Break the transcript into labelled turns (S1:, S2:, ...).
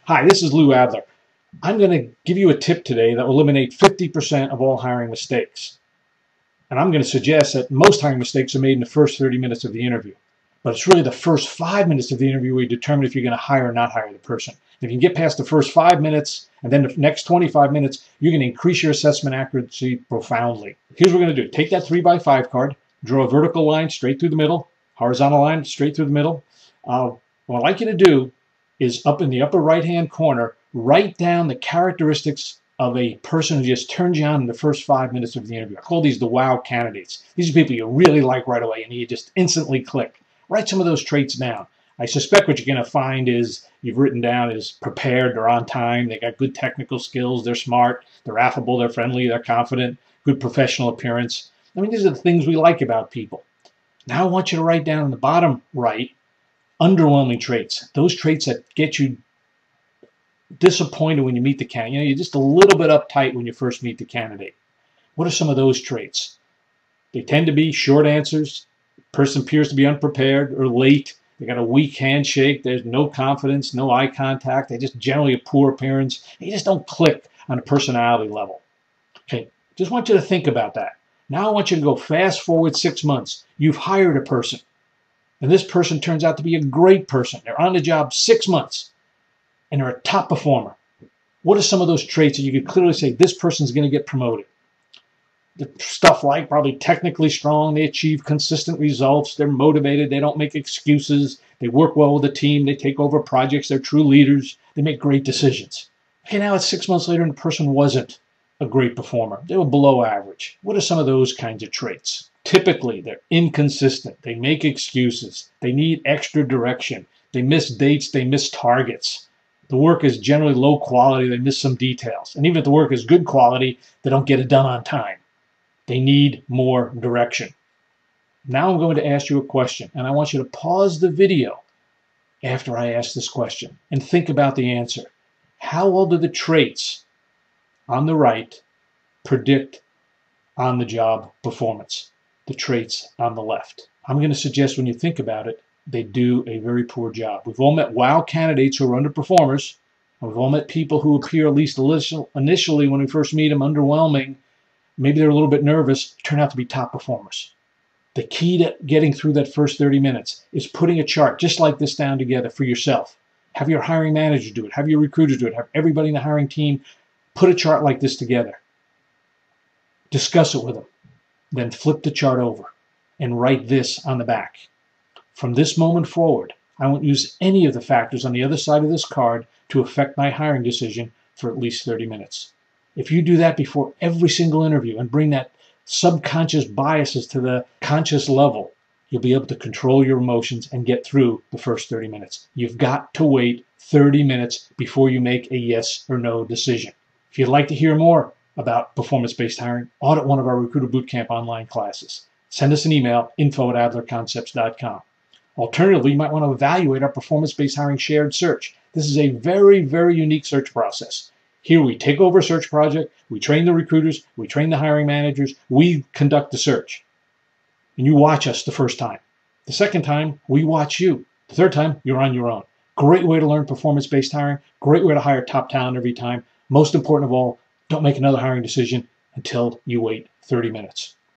S1: Hi, this is Lou Adler. I'm going to give you a tip today that will eliminate 50% of all hiring mistakes. And I'm going to suggest that most hiring mistakes are made in the first 30 minutes of the interview. But it's really the first 5 minutes of the interview where you determine if you're going to hire or not hire the person. If you can get past the first 5 minutes and then the next 25 minutes, you're going to increase your assessment accuracy profoundly. Here's what we're going to do. Take that 3x5 card, draw a vertical line straight through the middle, horizontal line straight through the middle. What I'd like you to do is up in the upper right-hand corner, write down the characteristics of a person who just turns you on in the first 5 minutes of the interview. I call these the wow candidates. These are people you really like right away and you just instantly click. Write some of those traits down. I suspect what you're going to find is you've written down is prepared, they're on time, they got good technical skills, they're smart, they're affable, they're friendly, they're confident, good professional appearance. I mean, these are the things we like about people. Now I want you to write down in the bottom right underwhelming traits, those traits that get you disappointed when you meet the candidate. You're just a little bit uptight when you first meet the candidate. What are some of those traits? They tend to be short answers. Person appears to be unprepared or late. They got a weak handshake. There's no confidence, no eye contact. They just generally a poor appearance. They just don't click on a personality level. Okay, just want you to think about that. Now I want you to go fast forward 6 months. You've hired a person. And this person turns out to be a great person. They're on the job 6 months, and they're a top performer. What are some of those traits that you could clearly say, this person's going to get promoted? The stuff like probably technically strong, they achieve consistent results, they're motivated, they don't make excuses, they work well with the team, they take over projects, they're true leaders, they make great decisions. Okay, now it's 6 months later and the person wasn't a great performer. They were below average. What are some of those kinds of traits? Typically, they're inconsistent. They make excuses. They need extra direction. They miss dates. They miss targets. The work is generally low quality. They miss some details. And even if the work is good quality, they don't get it done on time. They need more direction. Now I'm going to ask you a question, and I want you to pause the video after I ask this question and think about the answer. How well do the traits on the right predict on-the-job performance? The traits on the left. I'm going to suggest when you think about it, they do a very poor job. We've all met wow candidates who are underperformers. And we've all met people who appear, at least initially when we first meet them, underwhelming. Maybe they're a little bit nervous, turn out to be top performers. The key to getting through that first 30 minutes is putting a chart just like this down together for yourself. Have your hiring manager do it. Have your recruiters do it. Have everybody in the hiring team put a chart like this together. Discuss it with them. Then flip the chart over and write this on the back. From this moment forward, I won't use any of the factors on the other side of this card to affect my hiring decision for at least 30 minutes. If you do that before every single interview and bring that subconscious biases to the conscious level, you'll be able to control your emotions and get through the first 30 minutes. You've got to wait 30 minutes before you make a yes or no decision. If you'd like to hear more about performance-based hiring, audit one of our Recruiter Bootcamp online classes. Send us an email, info@adlerconcepts.com. Alternatively, you might want to evaluate our performance-based hiring shared search. This is a very, very unique search process. Here we take over a search project, we train the recruiters, we train the hiring managers, we conduct the search. And you watch us the first time. The second time, we watch you. The third time, you're on your own. Great way to learn performance-based hiring, great way to hire top talent every time. Most important of all, don't make another hiring decision until you wait 30 minutes.